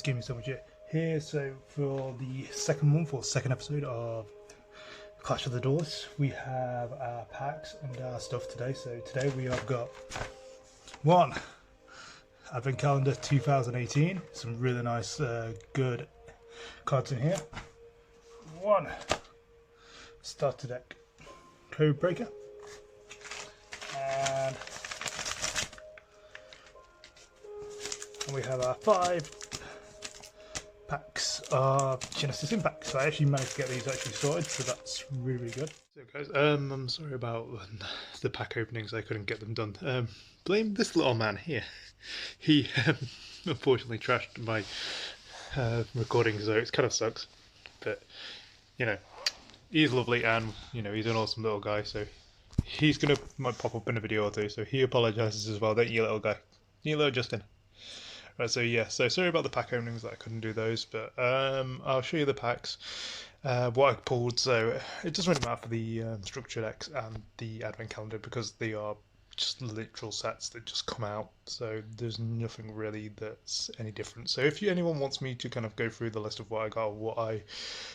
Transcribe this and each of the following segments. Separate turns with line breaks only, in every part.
TheGamingSandwich here. So for the second month or second episode of Clash of the Duelists, we have our packs and our stuff today. So today we have got one Advent Calendar 2018, some really nice good cards in here. One starter deck code breaker, and we have our 5 packs of Genesis Impact. So I actually managed to get these actually sorted, so that's really good. So guys, I'm sorry about the pack openings. I couldn't get them done. Blame this little man here. He unfortunately trashed my recording, so it kind of sucks. But you know, he's lovely, and you know, he's an awesome little guy. So he's might pop up in a video or two. So he apologizes as well. Don't you, little guy? You little Justin. Right, so yeah, so sorry about the pack openings that I couldn't do those, but I'll show you the packs, what I pulled. So it doesn't really matter for the structure decks and the advent calendar because they are just literal sets that just come out, so there's nothing really that's any different. So if anyone wants me to kind of go through the list of what I got, what I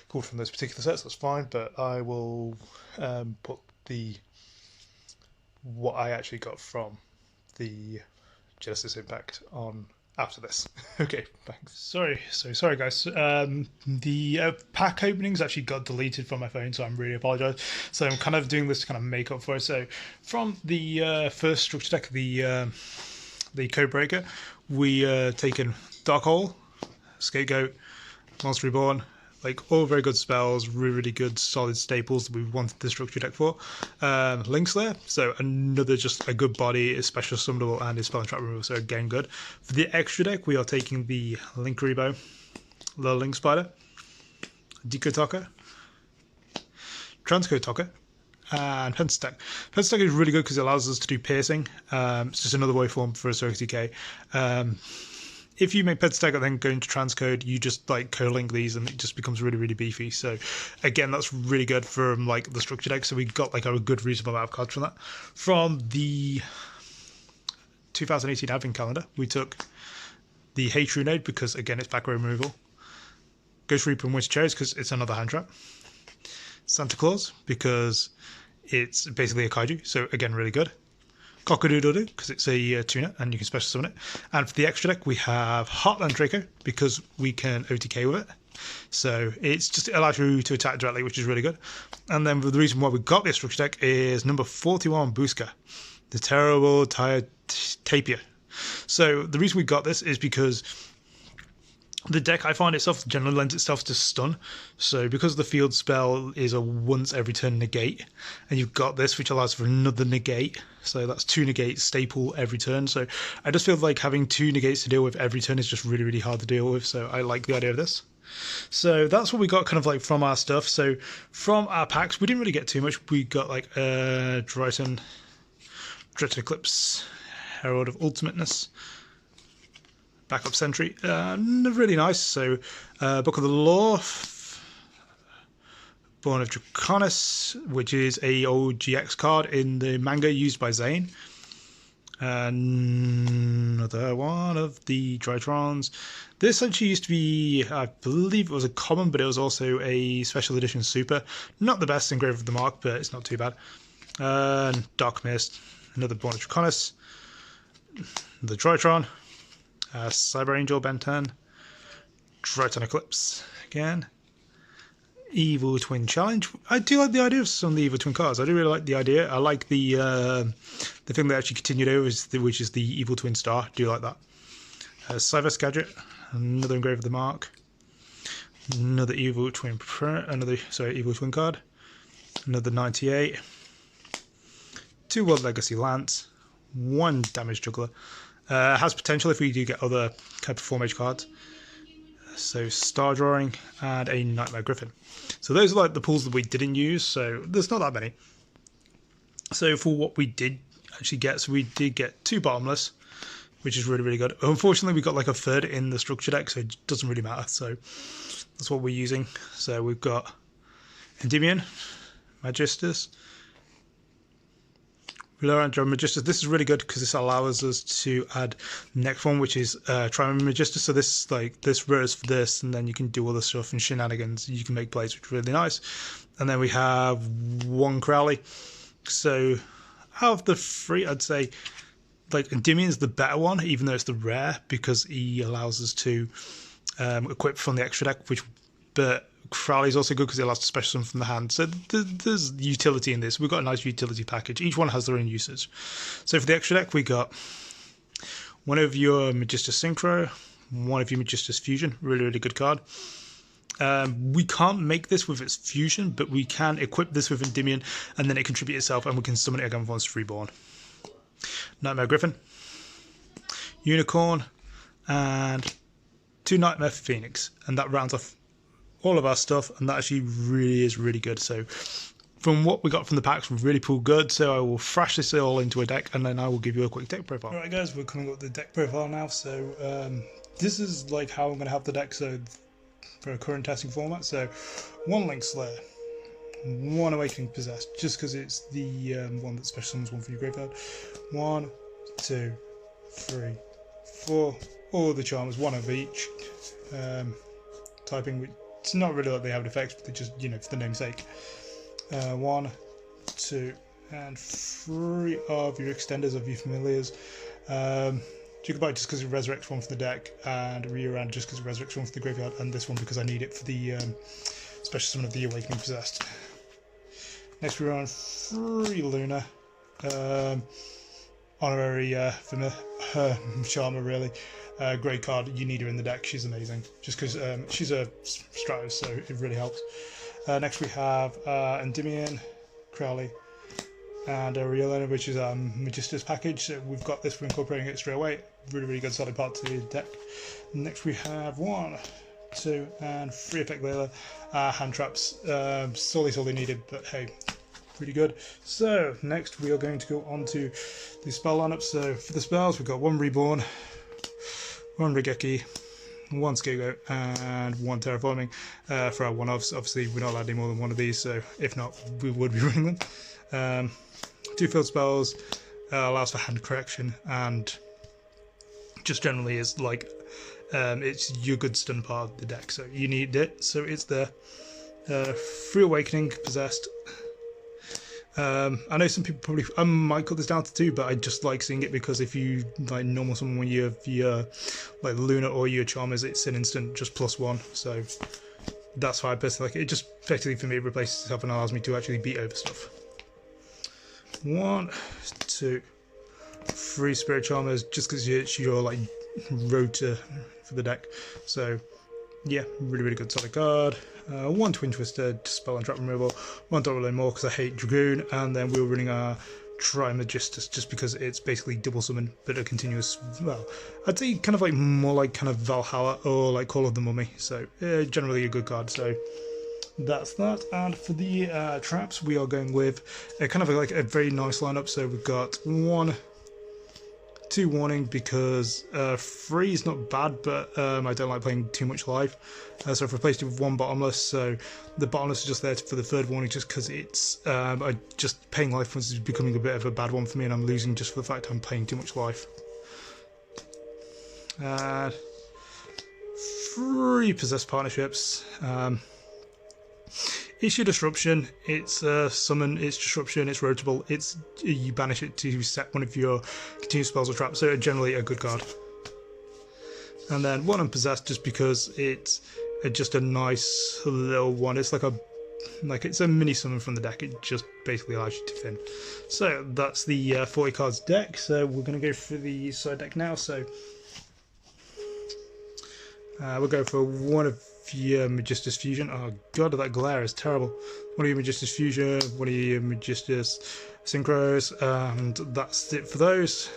pulled from those particular sets, that's fine, but I will put what I actually got from the Genesis Impact on after this. Okay, thanks. Sorry guys. The pack openings actually got deleted from my phone, so I'm really apologise. So I'm kind of doing this to kind of make up for it. So from the first structure deck, the Codebreaker, we taken Dark Hole, Scapegoat, Monster Reborn, like all very good spells, really good solid staples that we wanted the structure deck for. Link Slayer, so another just a good body, is special summonable and is spell and trap removal, so again good. For the extra deck, we are taking the Link Rebo, the Link Spider, Deco Talker, Transcode Talker, and Pentastack. Pentastack is really good because it allows us to do piercing. It's just another waveform for a Circuit Decay. If you make Pentastack and then go into Transcode, you just like co-link these and it just becomes really, really beefy. So again, that's really good from like the structure deck. So we got like a good reasonable amount of cards from that. From the 2018 Advent Calendar, we took the Hey True Node because again, it's back row removal. Ghost Reaper and Winter Cherries because it's another hand trap. Santa Claus because it's basically a kaiju. So again, really good. Cockadoodle-doo because it's a tuner and you can special summon it. And for the extra deck we have Heartland Draco because we can OTK with it, so it allows you to attack directly, which is really good. And then the reason why we got this structure deck is number 41 Booska, the terrible Tapir. So the reason we got this is because the deck, I find itself generally lends itself to stun. So because the field spell is a once every turn negate, and you've got this which allows for another negate, so that's 2 negates staple every turn. So I just feel like having 2 negates to deal with every turn is just really, really hard to deal with. So I like the idea of this. So that's what we got kind of like from our stuff. So from our packs, we didn't really get too much. We got like Dreaded Eclipse, Herald of Ultimateness, Backup Sentry, really nice. So Book of the Law, Born of Draconis, which is a old GX card in the manga used by Zane. Another one of the Drytrons. This actually used to be, I believe it was a common, but it was also a special edition super. Not the best Engrave of the Mark, but it's not too bad. Dark Mist, another Born of Draconis, the Drytron, Cyber Angel Ben 10, Triton Eclipse again, Evil Twin Challenge. I do like the idea of some of the Evil Twin cards. I do really like the idea. I like the thing that actually continued over, which is the Evil Twin Star. Do like that. Cyber Gadget, another Engrave of the Mark, another Evil Twin Evil Twin card, another 98, 2 World Legacy Lance, 1 Damage Juggler. Has potential if we do get other type of Form-Age cards. So Star Drawing and a Nightmare Griffin. So those are like the pools that we didn't use, so there's not that many. So for what we did actually get, so we did get 2 Bottomless, which is really, really good. Unfortunately, we got like a third in the structure deck, so it doesn't really matter. So that's what we're using. So we've got Endymion, Magistus, Magistus. This is really good because this allows us to add the next one, which is Magistus. So this this rows for this, and then you can do all the stuff and shenanigans. You can make plays, which is really nice. And then we have one Crowley. So out of the three, I'd say Endymion's the better one, even though it's the rare, because he allows us to equip from the extra deck, but Crowley's also good because it allows to special summon from the hand. So there's utility in this. We've got a nice utility package. Each one has their own uses. So for the extra deck, we got one of your Magistus Synchro, one of your Magistus Fusion. Really, really good card. We can't make this with its Fusion, but we can equip this with Endymion, and then it contributes itself, and we can summon it again once it's reborn. Nightmare Griffin, Unicorn, and 2 Nightmare Phoenix, and that rounds off all of our stuff, and that actually really is really good. So from what we got from the packs, we really pulled good. So I will thrash this all into a deck, and then I will give you a quick deck profile. Alright guys, we're coming up with the deck profile now. So this is how I'm going to have the deck so for a current testing format. So 1 Link Slayer, 1 Awakening Possessed, just because it's the one that special summons 1 for your graveyard. 1, 2, 3, 4, all the charmers, 1 of each. Typing, it's not really like they have effects, but they just, for the name's sake. 1, 2, and 3 of your extenders of your familiars. Jigabite just because it resurrects 1 for the deck, and Rearand just because it resurrects 1 for the graveyard, and this one because I need it for the special summon of the Awakening Possessed. Next we run 3 Luna. Honorary Charmer, really. Great card, you need her in the deck, she's amazing. Just because she's a Stratos, so it really helps. Next we have Endymion, Crowley, and Riolena, which is a Magistus package. So we've got this, we're incorporating it straight away. Really, really good solid part to the deck. Next we have 1, 2, and 3 Effect Layla. Hand traps, sorely needed, but hey, pretty good. So next we are going to go on to the spell lineup. So for the spells, we've got 1 Reborn, 1 Regeki, 1 Scapegoat, and 1 Terraforming. For our one-offs, obviously we're not allowed any more than 1 of these, so if not, we would be running them. 2 field spells, allows for hand correction, and just generally is it's your good stun part of the deck, so you need it, so it's there. 3 Awakening Possessed. I know some people probably, I might cut this down to 2, but I just like seeing it because if you normal summon when you have your Luna or your Charmers, it's an instant just +1, so that's why I personally like it. It just effectively for me it replaces itself and allows me to actually beat over stuff. 1, 2, 3 Spirit Charmers, just because it's your rotor for the deck. So yeah, really, really good solid card. 1 Twin Twister, spell and trap removal. 1 Doralo more because I hate Dragoon, and then we were running our Trimagistus just because it's basically double summon, but a continuous. Well, I'd say kind of more like Valhalla or Call of the Mummy. So generally a good card. So that's that. And for the traps, we are going with a kind of a very nice lineup. So we've got 1, 2 Warning because 3 is not bad, but I don't like playing too much live. So I've replaced it with 1 Bottomless. So the Bottomless is just there for the 3rd Warning, just because it's just paying life is becoming a bit of a bad one for me, and I'm losing just for the fact I'm playing too much life. 3 Possessed Partnerships. Issue Disruption, it's summon, it's disruption, it's rotatable, it's you banish it to set one of your continuous spells or traps, so generally a good card. And then 1 Unpossessed, just because it's just a nice little one. It's it's a mini summon from the deck. It just basically allows you to thin. So that's the 40 cards deck. So we're going to go through the side deck now. So we'll go for 1 of your Magistus Fusion. Oh god, that glare is terrible. 1 of your Magistus Fusion, 1 of your Magistus Synchros, and that's it for those.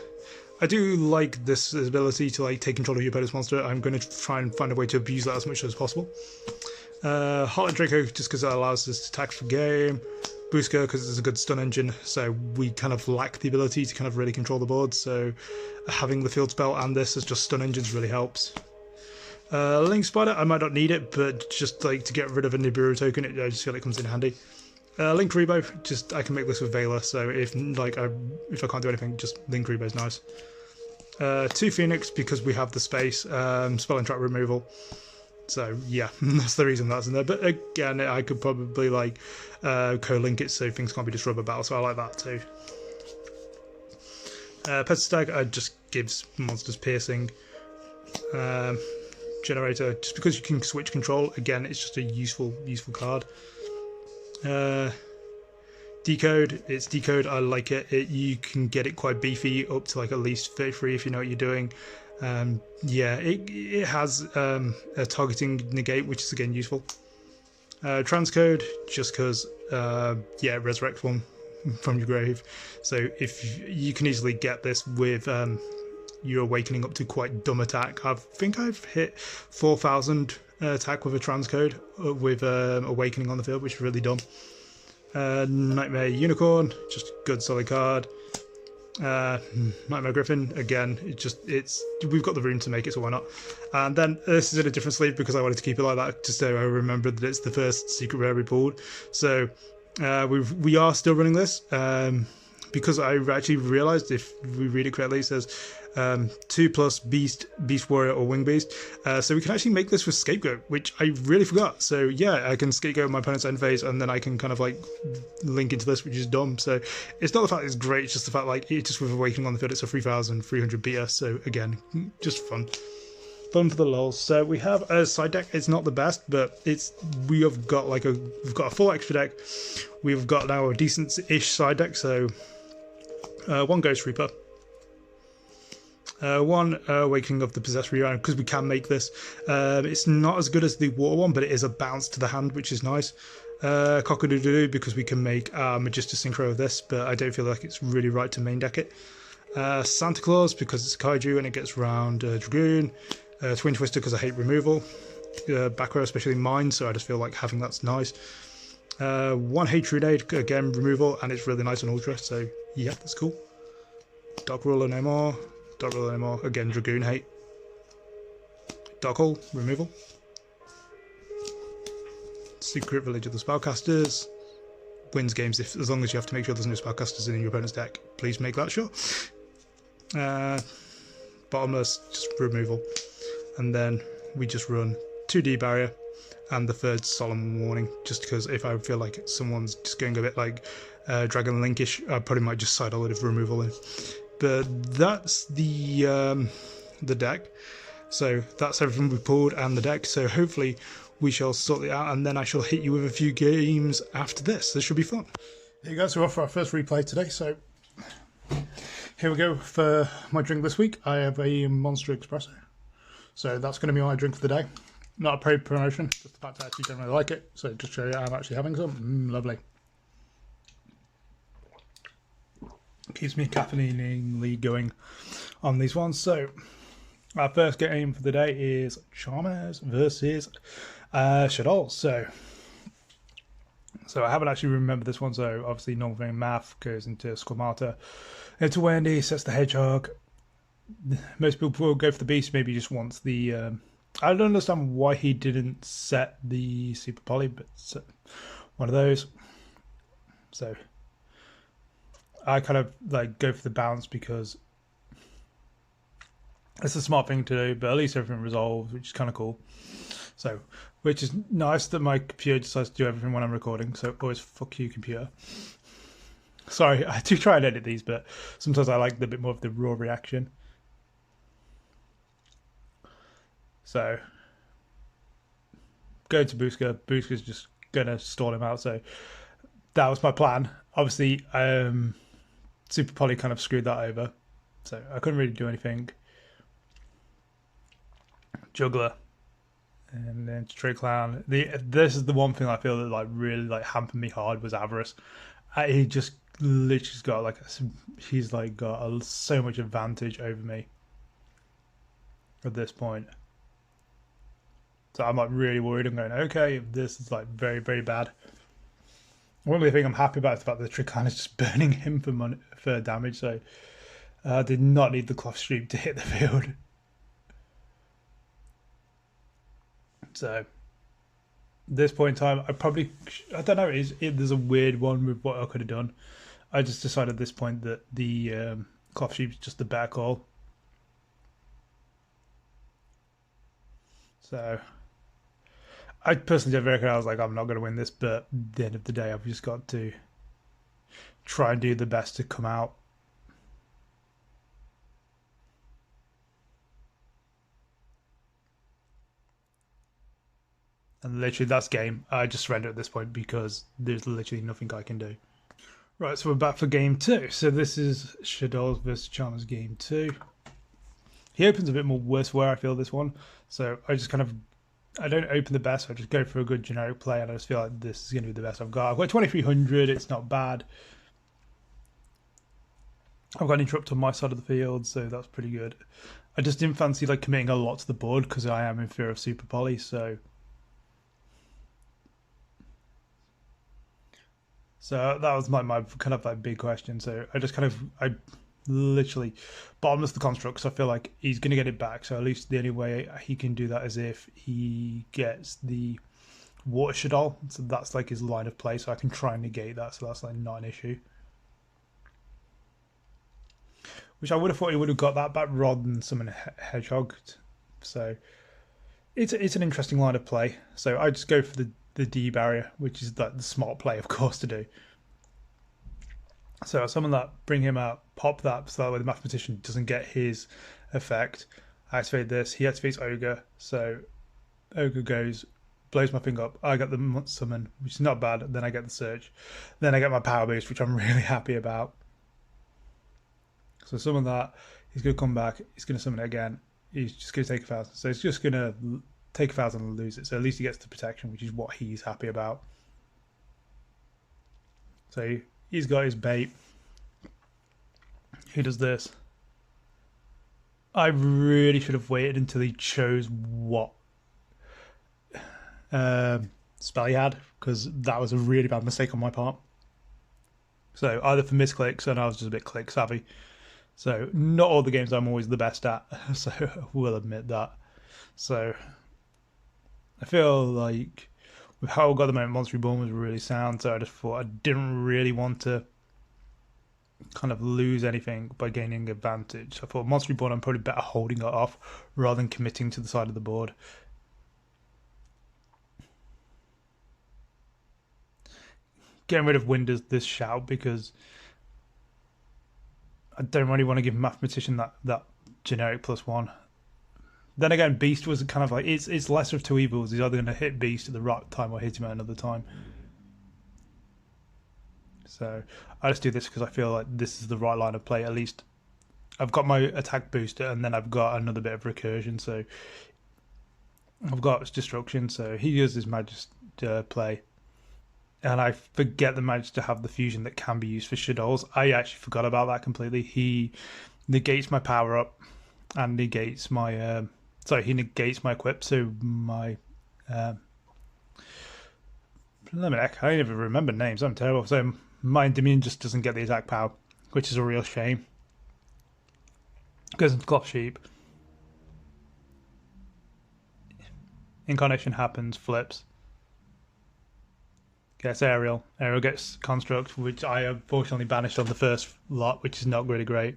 I do like this ability to take control of your opponent's monster. I'm going to try and find a way to abuse that as much as possible. Heartland Draco, just because it allows us to attack for game. Boosker, because it's a good stun engine, so we kind of lack the ability to really control the board, so having the field spell and this as just stun engines really helps. Link Spider, I might not need it, but just to get rid of a Nibiru token, I just feel it comes in handy. Link Rebo, just I can make this with Veiler, so if I can't do anything, just Link Rebo's nice. 2 Phoenix because we have the space, spell and trap removal. So yeah, that's the reason that's in there. But again, I could probably like co-link it so things can't be just rubber battle, so I like that too. Petstag just gives monsters piercing. Generator, just because you can switch control, again, it's just a useful card. Decode, it's decode, I like it. You can get it quite beefy, up to like at least 33 if you know what you're doing. Yeah, it has a targeting negate, which is again useful. Transcode, just because, yeah, it resurrects one from your grave. So if you can easily get this with your awakening up to quite dumb attack. I think I've hit 4,000 attack with a transcode with awakening on the field, which is really dumb. Nightmare Unicorn, just good solid card. Nightmare Griffin, again, we've got the room to make it, so why not? And then this is in a different sleeve because I wanted to keep it like that, just so I remembered that it's the first secret rare we pulled. So we are still running this because I actually realised, if we read it correctly, it says 2+ Beast, Beast Warrior, or Wing Beast. So we can actually make this with Scapegoat, which I really forgot. So yeah, I can Scapegoat my opponent's end phase, and then I can kind of like link into this, which is dumb. So it's not the fact it's great, it's just the fact like it just with Awakening on the field, it's a 3,300 BS. So again, just fun for the lols. So we have a side deck. It's not the best, but we've got a full extra deck. We've got now a decent-ish side deck. So 1 Ghost Reaper. 1 Awakening of the Possessed Reround, because we can make this. It's not as good as the water one, but it is a bounce to the hand, which is nice. Cock-a-doodle-doo, because we can make Magister Synchro of this, but I don't feel like it's really right to main deck it. Santa Claus, because it's a kaiju and it gets around Dragoon. Twin Twister, because I hate removal. Back row, especially mine, so I just feel like having that's nice. 1 Hatred Aid, again removal, and it's really nice on Ultra, so yeah, that's cool. Dark Ruler no more. Dark Ruler no more. Again, Dragoon hate. Dark Hole, removal. Secret Village of the Spellcasters. Wins games as long as you have to make sure there's no Spellcasters in your opponent's deck. Please make that sure. Bottomless, just removal. And then we just run 2D Barrier and the 3rd Solemn Warning, just because if I feel like someone's just going a bit like Dragon Linkish, I probably might just side a lot of removal in. But that's the deck. So that's everything we pulled and the deck. So hopefully we shall sort it out, and then I shall hit you with a few games after this. This should be fun. Here you go. So we're off for our first replay today. So here we go for my drink this week. I have a Monster Espresso. So that's going to be my drink for the day. Not a paid promotion, just the fact I actually don't really like it. So just show you I'm actually having some. Lovely. Keeps me caffeinely going on these ones. So our first game for the day is Charmers versus Shadol. So I haven't actually remembered this one. So obviously normal thing, math goes into Squamata, into Wendy, sets the Hedgehog. Most people will go for the Beast, maybe just wants the I don't understand why he didn't set the Super Poly, but one of those. So I kind of like go for the bounce because it's a smart thing to do, but at least everything resolves, which is kind of cool. So, which is nice that my computer decides to do everything when I'm recording. So always fuck you, computer. Sorry, I do try and edit these, but sometimes I like a bit more of the raw reaction. So, go to Booska. Booska's just going to stall him out. So, that was my plan. Obviously, Super Poly kind of screwed that over. So, I couldn't really do anything. Juggler. And then Trade Clown. This is the one thing I feel that like really like hampered me hard was Avarice. He just literally got he's got so much advantage over me at this point. So I'm like really worried. I'm going, okay, this is like very, very bad. One of the things I'm happy about is the fact that the Triclan is just burning him for damage. So I did not need the cloth stream to hit the field. So this point in time, I don't know. There's a weird one with what I could have done. I just decided at this point that the cloth sheep is just the better call. So I personally did reckon I was like, I'm not going to win this, but at the end of the day, I've just got to try and do the best to come out. And literally, that's game. I just surrender at this point because there's literally nothing I can do. Right, so we're back for game two. So this is Shadow's versus Chalmers game two. He opens a bit more worse where I feel this one. So I just kind of, I don't open the best. I just go for a good generic play, and I just feel like this is going to be the best I've got. I've got 2300. It's not bad. I've got an interrupt on my side of the field, so that's pretty good. I just didn't fancy like committing a lot to the board because I am in fear of super poly. So that was my kind of like big question. So I literally bottomless the construct because I feel like he's going to get it back. So at least the only way he can do that is if he gets the water shadol. So that's like his line of play. So I can try and negate that. So that's like not an issue. Which I would have thought he would have got that back rather than summon hedgehog. So it's an interesting line of play. So I just go for the D barrier, which is the smart play, of course, to do. So I summon that, bring him out, pop that, so that way the mathematician doesn't get his effect. I activate this. He activates Ogre, so Ogre goes, blows my thing up. I get the summon, which is not bad. Then I get the search. Then I get my power boost, which I'm really happy about. So summon that. He's going to come back. He's going to summon it again. He's just going to take 1,000. So he's just going to take 1,000 and lose it. So at least he gets the protection, which is what he's happy about. So he's got his bait. He does this. I really should have waited until he chose what spell he had, because that was a really bad mistake on my part. So either for misclicks, and I was just a bit click savvy. So not all the games I'm always the best at, so I will admit that. So I feel like with how I got the moment, Monster Reborn was really sound, so I just thought I didn't really want to kind of lose anything by gaining advantage. So I thought Monster Reborn, I'm probably better holding it off rather than committing to the side of the board. Getting rid of Windows this shout because I don't really want to give Mathematician that generic +1. Then again, Beast was kind of like it's lesser of two evils. He's either going to hit Beast at the right time or hit him at another time. So I just do this because I feel like this is the right line of play. At least I've got my attack booster, and then I've got another bit of recursion. So I've got destruction. So he uses his magic play, and I forget the magic to have the fusion that can be used for shadows. I actually forgot about that completely. He negates my power up and negates my he negates my equip. So my I can't even remember names. I'm terrible. So my Endymion just doesn't get the attack power, which is a real shame. Goes into Cloth Sheep. Incarnation happens, flips. Gets Aerial. Aerial gets Construct, which I unfortunately banished on the first lot, which is not really great.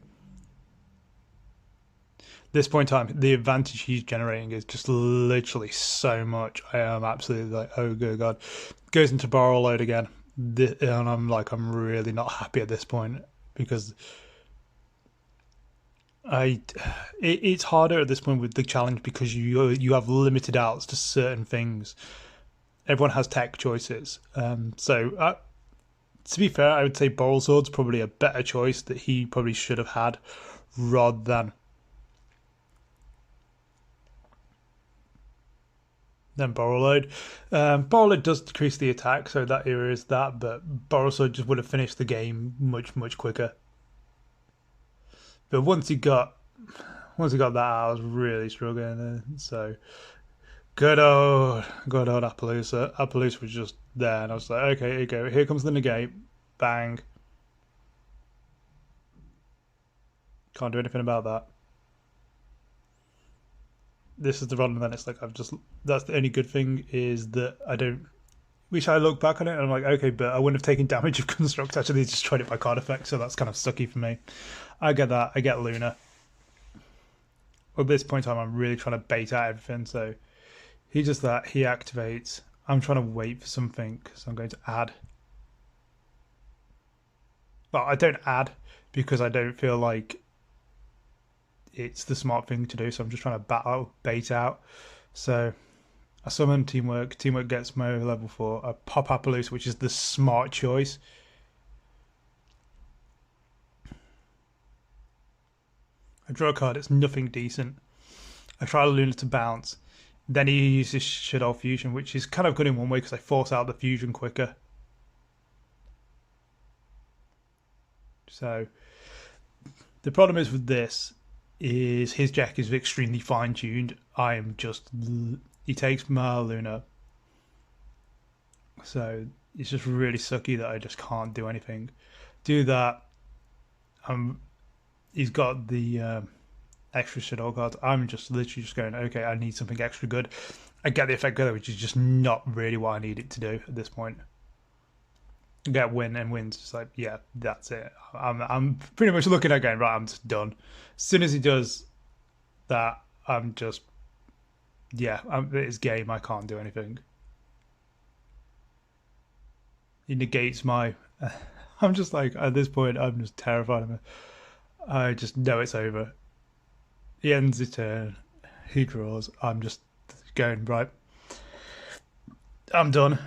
This point in time, the advantage he's generating is just literally so much. I am absolutely like, oh good god. Goes into Barrel Load again. And I'm really not happy at this point because it's harder at this point with the challenge because you have limited outs to certain things. Everyone has tech choices. To be fair, I would say Boral Sword's probably a better choice that he probably should have had rather than Boral Load. Boral Load does decrease the attack, so that era is that, but Boral Sword just would have finished the game much, much quicker. But once he got that, I was really struggling. So good old Appaloosa. Appaloosa was just there, and I was like, okay, here you go. Here comes the negate. Bang. Can't do anything about that. this is the run, and then it's like that's the only good thing is that I don't. Which I look back on it and I'm like, okay, but I wouldn't have taken damage of Construct. Actually, just tried it by card effect, so that's kind of sucky for me. I get that. I get Luna. At this point in time, I'm really trying to bait out everything. So he does that. He activates. I'm trying to wait for something, so I'm going to add. Well, I don't add because I don't feel like it's the smart thing to do. So I'm just trying to bait out. So I summon Teamwork. Teamwork gets Mo level 4. I pop Appaloosa, which is the smart choice. I draw a card. It's nothing decent. I try Luna to bounce. Then he uses Shadow Fusion, which is kind of good in one way because I force out the fusion quicker. So the problem is with this is his deck is extremely fine-tuned. I am just... He takes my Luna. So it's just really sucky that I just can't do anything. Do that. He's got the extra Shadow cards. I'm just literally just going, okay, I need something extra good. I get the effect good, which is just not really what I need it to do at this point. Get win and wins. Just like, yeah, that's it. I'm pretty much looking at going, right, I'm just done. As soon as he does that, I'm just, yeah, it's game. I can't do anything. He negates my. I'm just like, at this point, I'm just terrified of him. I just know it's over. He ends his turn. He draws. I'm just going, right, I'm done.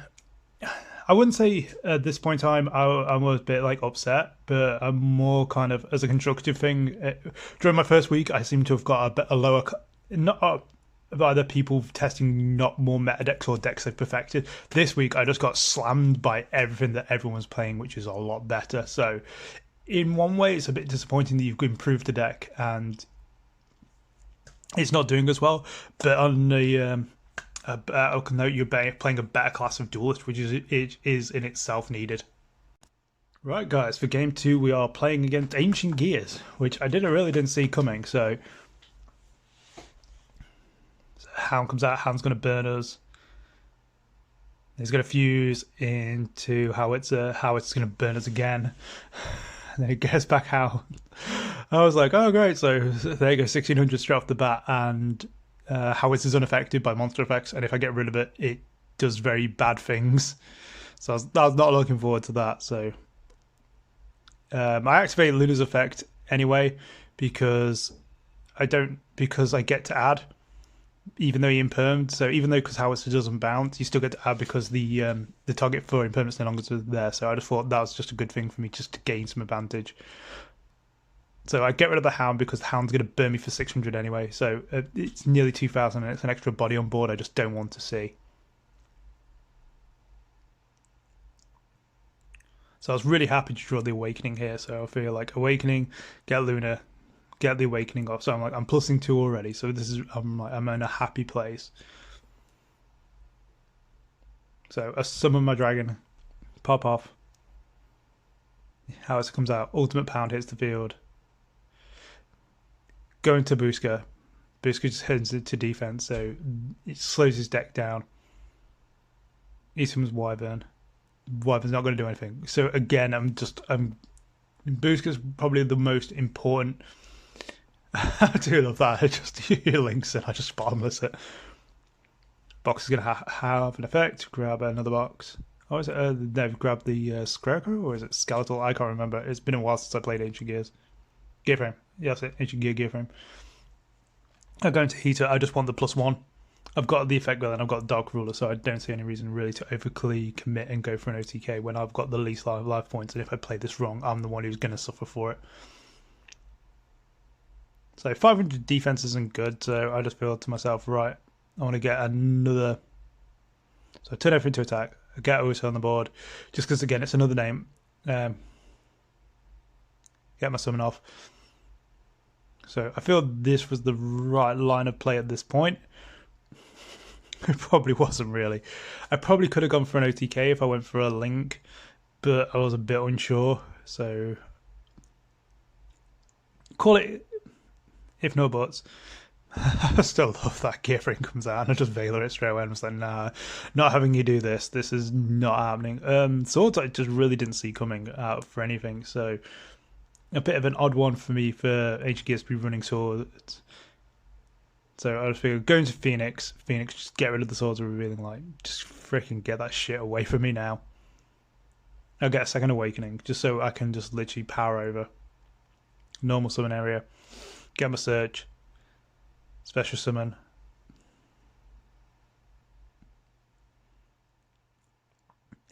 I wouldn't say at this point in time I was a bit like upset, but I'm more kind of as a constructive thing. During my first week, I seem to have got a lower, not either people testing not more meta decks or decks they've perfected. This week, I just got slammed by everything that everyone's playing, which is a lot better. So, in one way, it's a bit disappointing that you've improved the deck and it's not doing as well. But on the I can note you're playing a better class of duelist, which is in itself needed. Right, guys, for game 2, we are playing against Ancient Gears, which I really didn't see coming. So Hound comes out. Hound's going to burn us. He's going to fuse into Howitzer. Howitzer's going to burn us again. And then he gets back Hound. I was like, oh, great. So there you go, 1600 straight off the bat. And Howitzer's unaffected by monster effects. And if I get rid of it, it does very bad things. So I was not looking forward to that. So I activate Luna's effect anyway because I get to add. Even though he impermed, so even though because Howitzer doesn't bounce, you still get to add because the target for impermanence no longer is there. So I just thought that was just a good thing for me just to gain some advantage. So I get rid of the Hound because the Hound's going to burn me for 600 anyway. So it's nearly 2,000 and it's an extra body on board I just don't want to see. So I was really happy to draw the Awakening here. So I feel like Awakening, get Luna, get the Awakening off. So I'm plussing 2 already. So this is I'm in a happy place. So I summon my dragon, pop off. Howitzer comes out. Ultimate Pound hits the field. Going to Booska. Booska just heads into defense, so it slows his deck down. He summons Wyvern. Wyvern's not going to do anything. So again, Booska's probably the most important. I do love that. I just links and I just bottomless it. Box is going to have an effect. Grab another box. Oh, is it? They've grabbed the Scarecrow or is it Skeletal? I can't remember. It's been a while since I played Ancient Gears. Gearframe. Yeah, that's it. Ancient Gearframe. I'm going to Heater. I just want the +1. I've got the effect well and I've got Dark Ruler, so I don't see any reason really to overly commit and go for an OTK when I've got the least life points. And if I play this wrong, I'm the one who's going to suffer for it. So 500 defense isn't good, so I just feel to myself, right, I want to get another. So I turn everything to attack. I get Osa on the board, just because again it's another name. Get my summon off. So I feel this was the right line of play at this point. It probably wasn't really. I probably could have gone for an OTK if I went for a Link, but I was a bit unsure. So call it, if no buts. I still love that gear ring comes out, and I just Veiler it straight away. I'm just like, nah, not having you do this. This is not happening. Swords I just really didn't see coming out for anything. So a bit of an odd one for me for Ancient Gears to be running swords. So I just figured going to Phoenix, just get rid of the swords we're revealing light. Just freaking get that shit away from me now. I'll get a second awakening just so I can just literally power over. Normal summon area. Get my search. Special summon.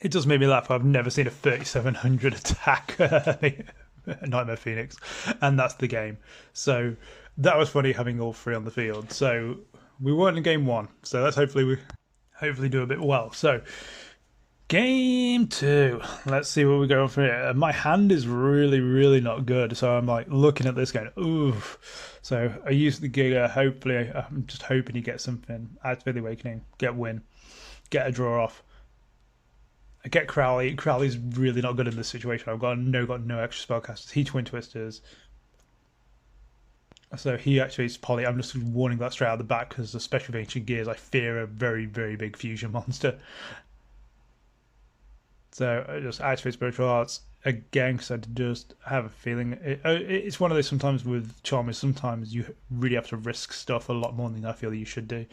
It does make me laugh. I've never seen a 3700 attack Nightmare Phoenix, and that's the game. So that was funny having all three on the field. So we won in game one. So let's hopefully do a bit well. So game two. Let's see what we go for here. My hand is really not good. So I'm like looking at this going, ooh. So I use the Giga. Hopefully, I'm just hoping he gets something. Activate the Awakening. Get win. Get a draw off. I get Crowley. Crowley's really not good in this situation. I've got no extra spellcasters. He Twin Twisters. So he activates Poly. I'm just warning that straight out of the back because especially with Ancient Gears, I fear a very big fusion monster. So I just activate Spiritual Arts again because I just have a feeling it's one of those sometimes with Charmers. Sometimes you really have to risk stuff a lot more than I feel you should do.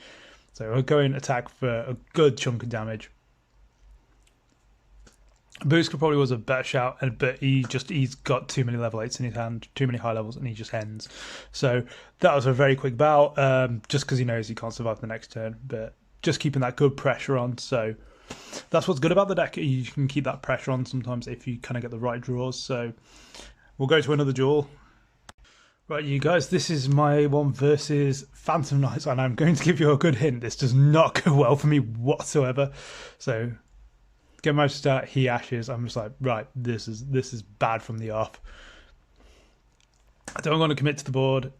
So I'll go in attack for a good chunk of damage. Boosker probably was a better shout, but he's got too many level 8s in his hand, too many high levels, and he just ends. So that was a very quick bout, just because he knows he can't survive the next turn, but just keeping that good pressure on. So that's what's good about the deck. You can keep that pressure on sometimes if you kind of get the right draws. So we'll go to another duel. Right, you guys, this is my one versus Phantom Knights, and I'm going to give you a good hint. This does not go well for me whatsoever. So get my start, he ashes. I'm just like, right, this is bad from the off. I don't want to commit to the board.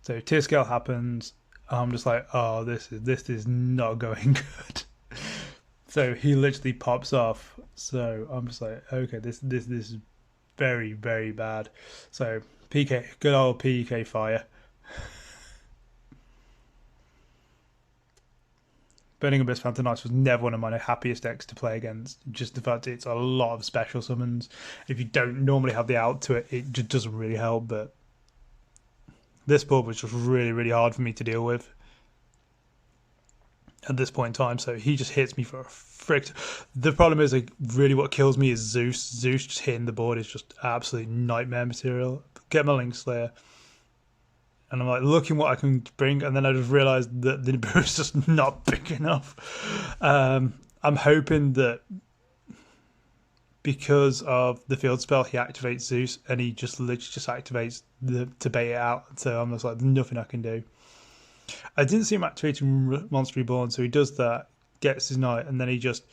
So tier scale happens. I'm just like, oh, this is not going good. So he literally pops off. So I'm just like, okay, this is very bad. So PK, good old PK fire. Burning Abyss Phantom Knights was never one of my happiest decks to play against. Just the fact it's a lot of special summons. If you don't normally have the out to it, it just doesn't really help. But this board was just really hard for me to deal with at this point in time. So he just hits me for a frick. The problem is, like, really what kills me is Zeus. Zeus just hitting the board is just absolute nightmare material. Get my Link Slayer. And I'm like looking what I can bring, and then I just realised that the Nibiru is just not big enough. I'm hoping that because of the field spell, he activates Zeus, and he just literally just activates to bait it out. So I'm just like, nothing I can do. I didn't see him activating Monster Reborn, so he does that, gets his knight, and then he just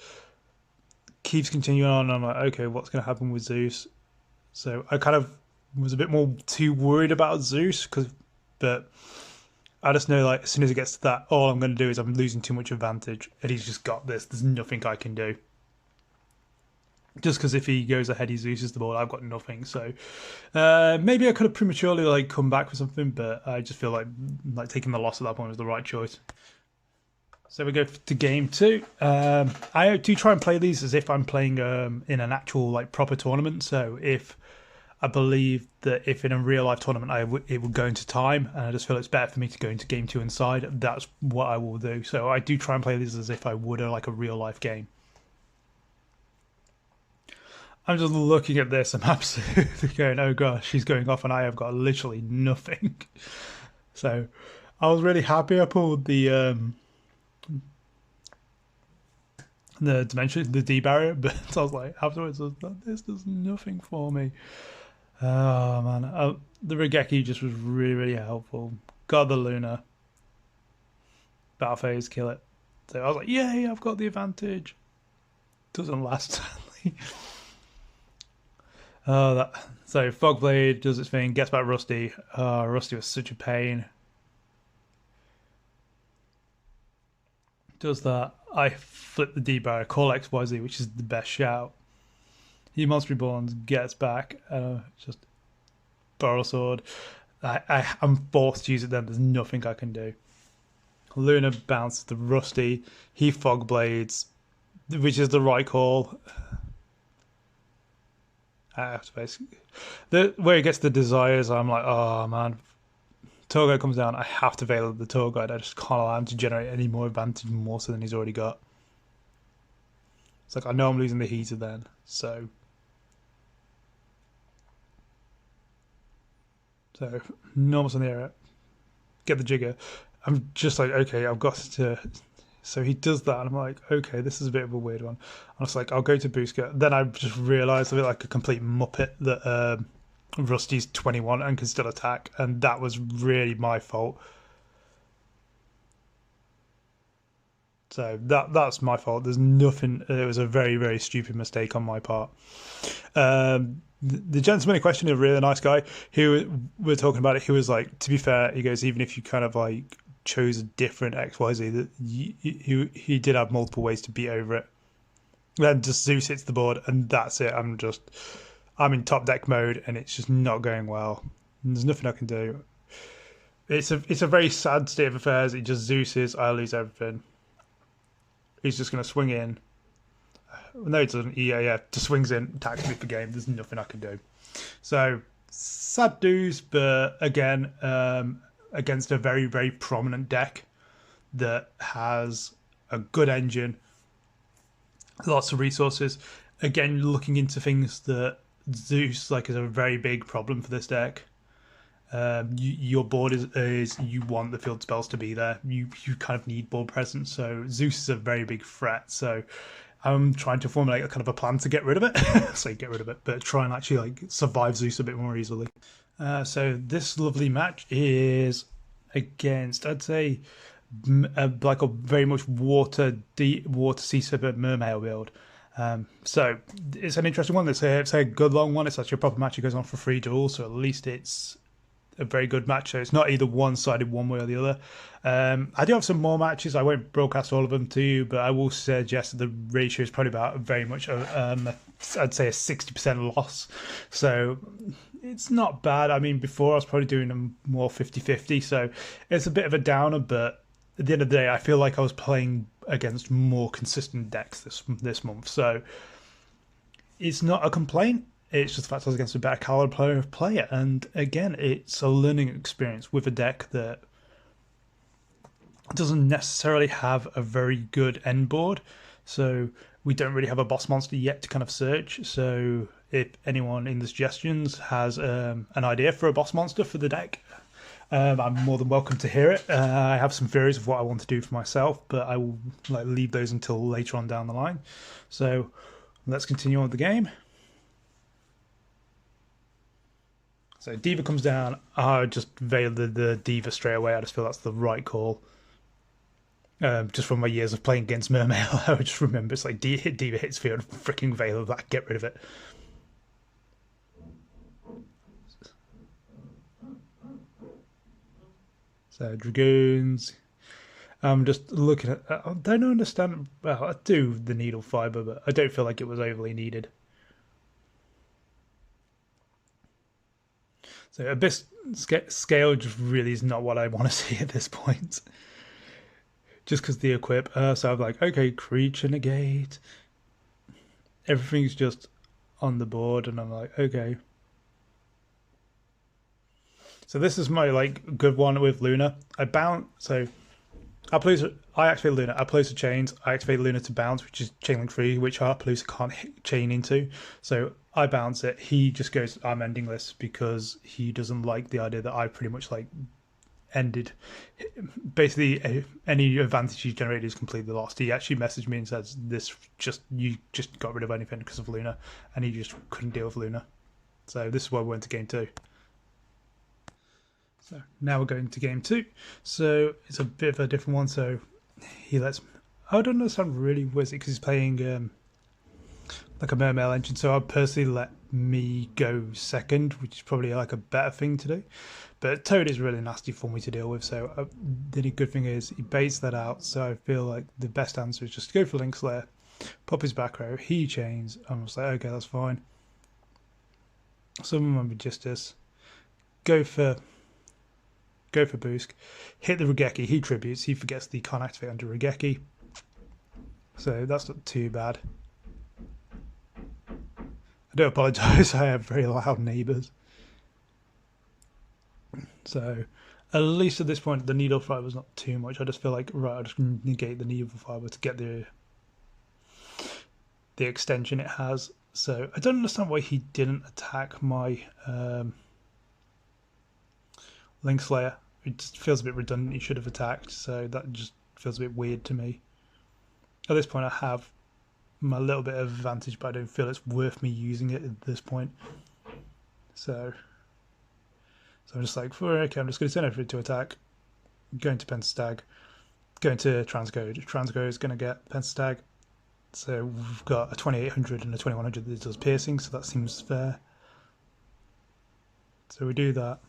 keeps continuing on. And I'm like, okay, what's going to happen with Zeus? So I kind of was a bit more too worried about Zeus but I just know, like, as soon as it gets to that, all I'm going to do is I'm losing too much advantage, and he's just got this. There's nothing I can do. Just because if he goes ahead, he loses the ball. I've got nothing. So maybe I could have prematurely come back for something, but I just feel like taking the loss at that point was the right choice. So we go to game two. I do try and play these as if I'm playing in an actual proper tournament. So if I believe that if in a real life tournament it would go into time, and I just feel it's better for me to go into game two inside. That's what I will do. So I do try and play these as if I would a real life game. I'm just looking at this. I'm absolutely going, oh gosh, she's going off, and I have got literally nothing. So I was really happy I pulled the dimension, the D barrier, but I was like, afterwards, I was like, this does nothing for me. Oh man, the Regeki just was really helpful. Got the Luna. Battle phase, kill it. So I was like, yay, I've got the advantage. Doesn't last, sadly. So Fogblade does its thing, gets back Rusty. Rusty was such a pain. Does that. I flip the D barrier, call XYZ, which is the best shout. He Monster Reborn gets back, just Barrel Sword. I'm forced to use it then. There's nothing I can do. Luna bounces the Rusty. He Fog Blades, which is the right call. I have to basically. Where he gets the desires, I'm like, oh man. Tour Guide comes down, I have to Veil the Tour Guide. I just can't allow him to generate any more advantage more so than he's already got. It's like, I know I'm losing the heater then, so. So, Enormous on the area. Get the Jigger. I'm just like, okay, I've got to. So he does that, and I'm like, okay, this is a bit of a weird one. I was like, I'll go to Boosker. Then I just realised a bit like a complete muppet that Rusty's 21 and can still attack, and that was really my fault. So that's my fault. There's nothing. It was a very, very stupid mistake on my part. The gentleman in question, a really nice guy who we're talking about it. He was like, to be fair, he goes, even if you kind of like chose a different XYZ, that he did have multiple ways to beat over it. Then just Zeus hits the board, and that's it. I'm in top deck mode, and it's just not going well. And there's nothing I can do. It's a very sad state of affairs. It just Zeus's. I lose everything. He's just going to swing in. No, it doesn't. Yeah, just swings in, attacks me for game. There's nothing I can do. So, sad news, but again, against a very, very prominent deck that has a good engine, lots of resources. Again, looking into things that Zeus like is a very big problem for this deck. Your board is you want the field spells to be there. You kind of need board presence. So Zeus is a very big threat. So I'm trying to formulate a kind of a plan to get rid of it. So get rid of it, but try and actually like survive Zeus a bit more easily. So this lovely match is against, I'd say, like a very much water sea sipper Mermaid build. So it's an interesting one. It's a good long one. It's actually a proper match. It goes on for 3 duels, so at least it's a very good match. So it's not either one-sided one way or the other. I do have some more matches. I won't broadcast all of them to you, but I will suggest that the ratio is probably about very much, I'd say a 60% loss. So it's not bad. I mean, before I was probably doing them more 50-50, so it's a bit of a downer, but at the end of the day, I feel like I was playing against more consistent decks this month. So it's not a complaint. It's just the fact I was against a better caliber player. And again, it's a learning experience with a deck that doesn't necessarily have a very good end board. So we don't really have a boss monster yet to kind of search. So if anyone in the suggestions has an idea for a boss monster for the deck, I'm more than welcome to hear it. I have some theories of what I want to do for myself, but I will leave those until later on down the line. So let's continue on with the game. So Diva comes down. I just veil the Diva straight away. I just feel that's the right call. Just from my years of playing against Mermaid, I would just remember it's like Diva hits field, freaking veil that, get rid of it. So Dragoons. I'm just looking at. I don't understand. Well, I do the needle fiber, but I don't feel like it was overly needed. So Abyss scale just really is not what I want to see at this point. Just because the equip. So I'm like, okay, creature negate. Everything's just on the board, and I'm like, okay. So this is my like good one with Luna. I bounce. So I activate Luna. I place the chains. I activate Luna to bounce, which is chain link 3, which Harpaloosa can't chain into. So I bounce it. He just goes, I'm ending this, because he doesn't like the idea that I pretty much like ended. Basically, any advantage he generated is completely lost. He actually messaged me and says, you just got rid of anything because of Luna, and he just couldn't deal with Luna. So this is why we went to game 2. So now we're going to game 2. So it's a bit of a different one. So he lets. I don't understand really was it because he's playing like a Mermaid engine. So I'd personally let me go second, which is probably like a better thing to do. But Toad is really nasty for me to deal with. So the good thing is he baits that out. So I feel like the best answer is just to go for Link Slayer, pop his back row, he chains. I'm just like, okay, that's fine. Summon my Magistus, go for go for boost, hit the Regeki, he tributes, he forgets the can't activate under Regeki. So that's not too bad. I do apologise, I have very loud neighbours. So at least at this point the needle fiber was not too much. I just feel like, right, I'll just negate the needle fiber to get the extension it has. So I don't understand why he didn't attack my Link Slayer. It just feels a bit redundant. He should have attacked, so that just feels a bit weird to me. At this point I have my little bit of advantage, but I don't feel it's worth me using it at this point. So I'm just like, okay, I'm just going to send everything to attack, going to Pentastag, going to Transcode. Transcode is going to get Pentastag. So we've got a 2800 and a 2100 that does piercing, so that seems fair. So we do that.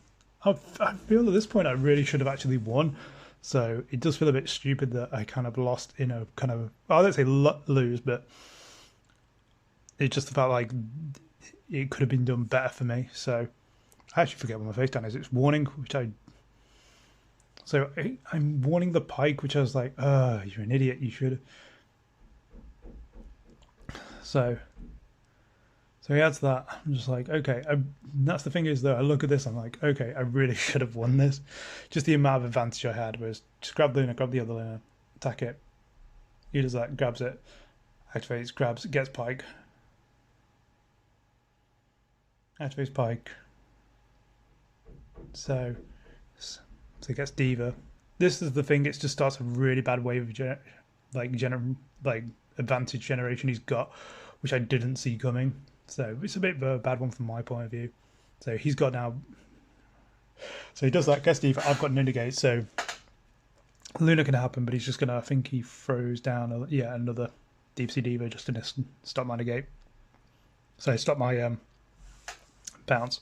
I feel at this point I really should have actually won. So it does feel a bit stupid that I kind of lost in a kind of, well, I don't say lose, but it just felt like it could have been done better for me. So I actually forget what my face down is. It's warning, which I'm warning the pike, which I was like, oh, you're an idiot, you should. So he adds that. I'm just like, okay. That's the thing is, though, I look at this, I'm like, okay, I really should have won this. Just the amount of advantage I had was just grab Luna, grab the other Luna, attack it. He does that, grabs it, activates, grabs, gets pike. Activates pike. So he gets Diva. This is the thing, it just starts a really bad wave of advantage generation he's got, which I didn't see coming. So it's a bit of a bad one from my point of view. So he's got now. So he does that, gets Diva. I've got no negate, so Luna can happen, but he's just gonna. I think he throws down another Deep Sea Diva just to stop my negate. So stop my bounce.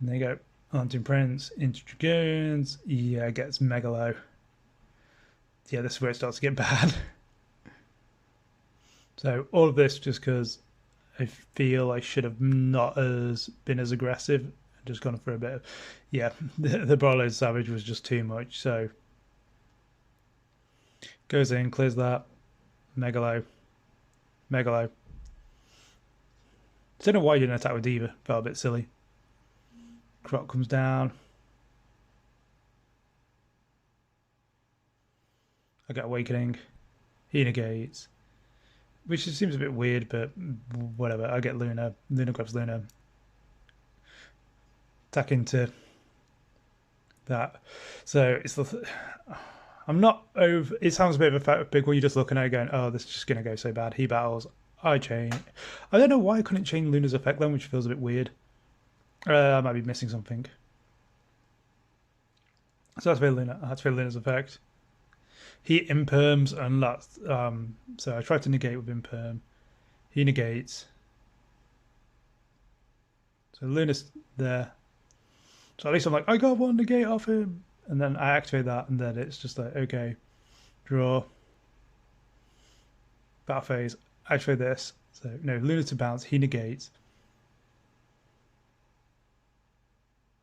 And there you go. Hunting Prince into Dragoons. Yeah, gets Megalo. Yeah, this is where it starts to get bad. So all of this just because I feel I should have not been as aggressive and just gone for a bit of, the Barlow Savage was just too much. So goes in, clears that, Megalo. I don't know why you didn't attack with Diva, felt a bit silly. Croc comes down. I get Awakening. He negates. Which seems a bit weird, but whatever. I get Luna. Luna grabs Luna. Attack into that. So it's the. I'm not over. It sounds a bit of a big one. You're just looking at it going, oh, this is just going to go so bad. He battles. I chain. I don't know why I couldn't chain Luna's effect then, which feels a bit weird. I might be missing something. So that's Luna. That's Luna's effect. He imperms and that's so I tried to negate with imperm. He negates. So Luna's there. So at least I'm like, I got one negate off him. And then I activate that and then it's just like, okay, draw. Battle phase. Activate this. So no, Luna to bounce, he negates.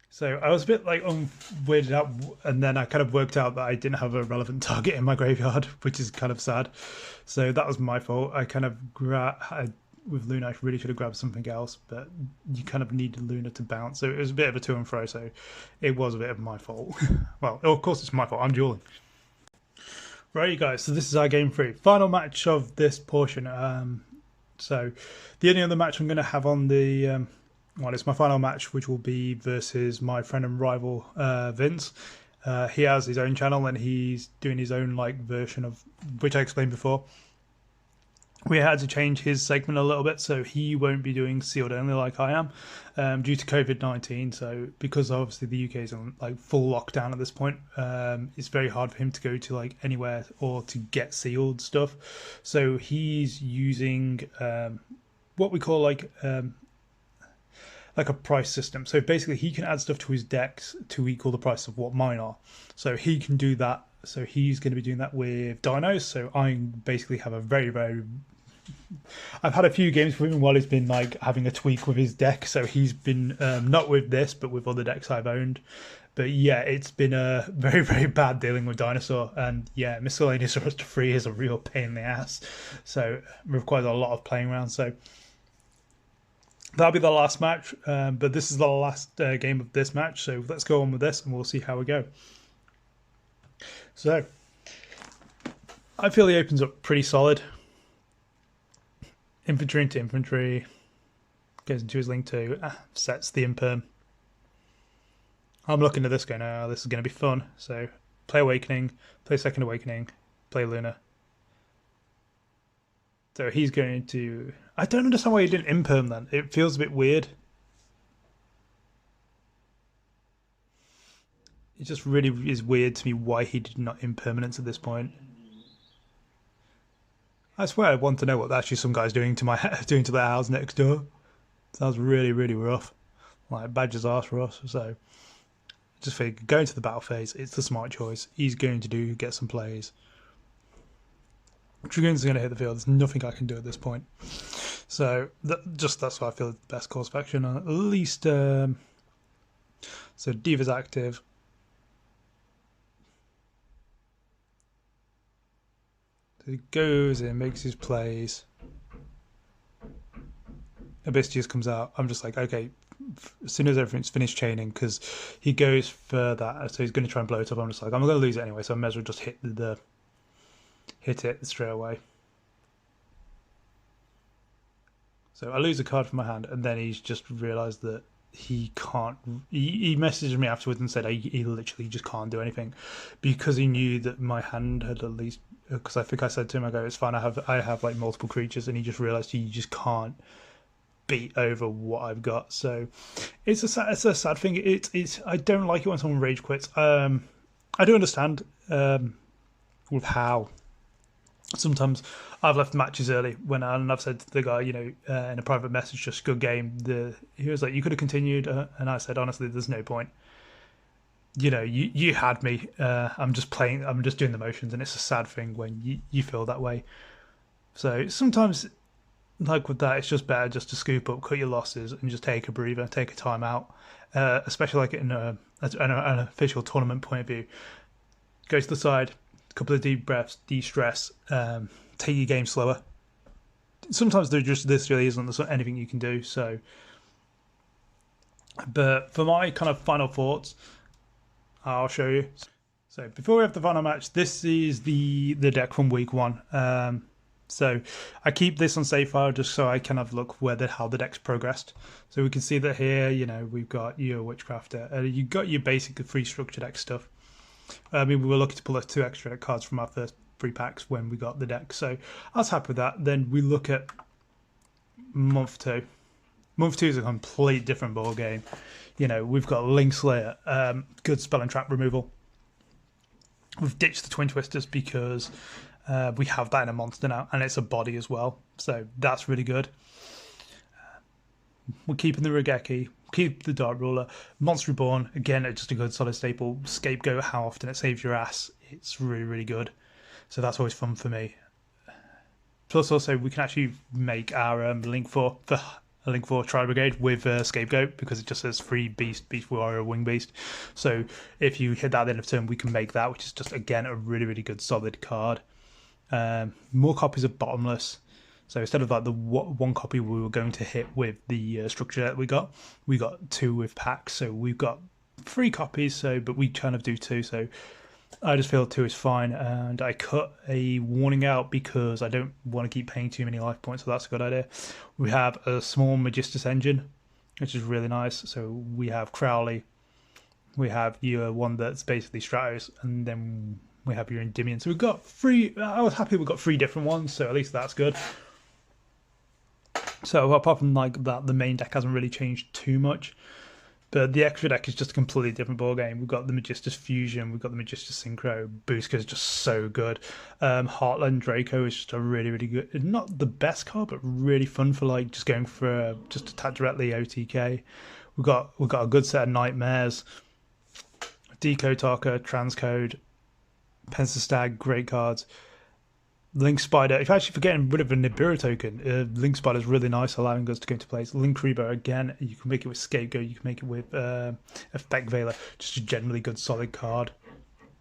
So I was a bit like weirded out, and then I kind of worked out that I didn't have a relevant target in my graveyard, which is kind of sad. So that was my fault. I kind of with Luna, I really should have grabbed something else, but you kind of needed Luna to bounce. So it was a bit of a to and fro. So it was a bit of my fault. Well, of course it's my fault. I'm dueling. Right, you guys. So this is our game 3, final match of this portion. So the only other match I'm going to have on the well, it's my final match, which will be versus my friend and rival Vince. He has his own channel and he's doing his own version of which I explained before. We had to change his segment a little bit, so he won't be doing sealed only like I am, due to COVID-19. So because obviously the UK is on full lockdown at this point, it's very hard for him to go to anywhere or to get sealed stuff. So he's using what we call like a price system. So basically he can add stuff to his decks to equal the price of what mine are. So he can do that. So he's going to be doing that with dinos. So I basically have a very, very... I've had a few games with him while he's been having a tweak with his deck. So he's been not with this, but with other decks I've owned. But yeah, it's been a very, very bad dealing with Dinosaur. And yeah, Miscellaneous Rust 3 is a real pain in the ass. So it requires a lot of playing around. So that'll be the last match. But this is the last game of this match. So let's go on with this and we'll see how we go. So I feel he opens up pretty solid. Infantry into infantry. Goes into his link 2. Sets the imperm. I'm looking at this going, oh, this is going to be fun. So play Awakening, play Second Awakening, play Luna. So he's going to... I don't understand why he didn't imperm then. It feels a bit weird. It just really is weird to me why he did not impermanence at this point. I swear I want to know what actually some guy's doing to the house next door. Sounds really, really rough. Like Badger's arse for us, so... Just figure, going to the battle phase, it's the smart choice. He's going to get some plays. Dragoons are going to hit the field. There's nothing I can do at this point. So that's why I feel the best course of action. At least, so Diva's active. So he goes in, makes his plays. Abysstius comes out. I'm just like, okay, as soon as everything's finished chaining, because he goes for that, so he's going to try and blow it up. I'm just like, I'm going to lose it anyway, so I may as well just hit it straight away. So I lose a card from my hand, and then he's just realised that he can't. He messaged me afterwards and said he literally just can't do anything, because he knew that my hand had at least. Because I think I said to him, I go, it's fine. I have like multiple creatures, and he just realised he just can't beat over what I've got. So it's a sad thing. It's I don't like it when someone rage quits. I do understand with how sometimes I've left matches early and I've said to the guy, in a private message, just good game. He was like, you could have continued, and I said, honestly, there's no point. You had me. I'm just playing. I'm just doing the motions, and it's a sad thing when you feel that way. So sometimes, like with that, it's just better just to scoop up, cut your losses, and just take a breather, take a time out. Especially like in an official tournament point of view. Go to the side, a couple of deep breaths, de-stress, take your game slower. Sometimes this really isn't anything you can do. So, but for my kind of final thoughts, I'll show you. So before we have the final match, this is the deck from week 1. So I keep this on save file just so I kind of look how the deck's progressed. So we can see that here, we've got your Witchcrafter. You've got your basic free structure deck stuff. We were looking to pull 2 extra deck cards from our first 3 packs when we got the deck. So I was happy with that. Then we look at month 2. Month 2 is a complete different ball game. We've got Link Slayer, good spell and trap removal. We've ditched the Twin Twisters because we have that in a monster now, and it's a body as well. So that's really good. We're keeping the Regeki, keep the Dark Ruler. Monster Reborn, again, just a good solid staple. Scapegoat, how often it saves your ass. It's really, really good. So that's always fun for me. Plus also, we can actually make our Link 4 for a Link 4 Tri Brigade with Scapegoat, because it just says free Beast Warrior, Wing Beast. So if you hit that at the end of turn, we can make that, which is just, again, a really, really good solid card. More copies of Bottomless. So instead of like the 1 copy we were going to hit with the structure that we got 2 with packs. So we've got 3 copies, but we kind of do 2. So I just feel 2 is fine, and I cut a warning out because I don't want to keep paying too many life points, so that's a good idea. We have a small Magistus engine, which is really nice. So we have Crowley, we have your one that's basically Stratos, and then we have your Endymion. So we've got 3. I was happy we got 3 different ones, so at least that's good. So apart from like that, the main deck hasn't really changed too much. But the extra deck is just a completely different ball game. We've got the Magistus Fusion, we've got the Magistus Synchro. Booska is just so good. Heartland Draco is just a really, really good, not the best card, but really fun for like just going for just attack directly OTK. We've got a good set of Nightmares, Decode Talker, Transcode, Pensastag, great cards. Link Spider, if actually for getting rid of a Nibiru token, Link Spider is really nice, allowing us to go into place. Link Reba, again, you can make it with Scapegoat, you can make it with Effect Veiler, just a generally good solid card.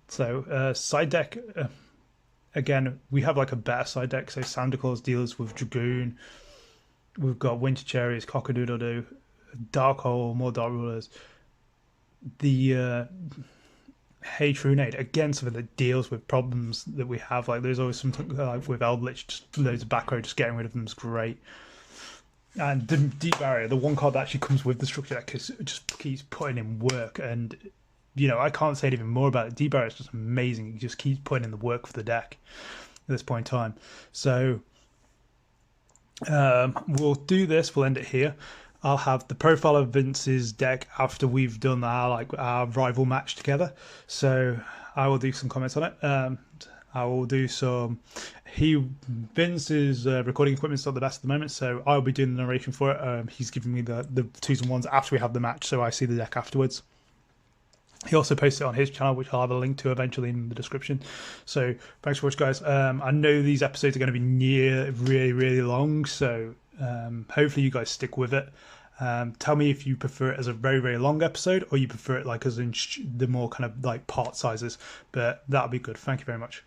So side deck, again, we have like a better side deck. So Santa Claus deals with Dragoon, we've got Winter Cherries, Cockadoodle-Doo, Dark Hole, more Dark Rulers. The Hey Trunade, again, something that deals with problems that we have. Like there's always something like with Eldritch, just loads of back row, just getting rid of them is great. And the Deep Barrier, the one card that actually comes with the structure deck, just keeps putting in work. And I can't say anything more about it. Deep Barrier is just amazing. It just keeps putting in the work for the deck at this point in time. So we'll do this. We'll end it here. I'll have the profile of Vince's deck after we've done our rival match together. So I will do some comments on it. I will do some. Vince's recording equipment's not the best at the moment, so I'll be doing the narration for it. He's giving me the 2s and 1s after we have the match, so I see the deck afterwards. He also posts it on his channel, which I'll have a link to eventually in the description. So thanks for watching, guys. I know these episodes are going to be really, really long, so hopefully you guys stick with it. Tell me if you prefer it as a very, very long episode, or you prefer it like as in the more kind of like part sizes, but that'll be good. Thank you very much.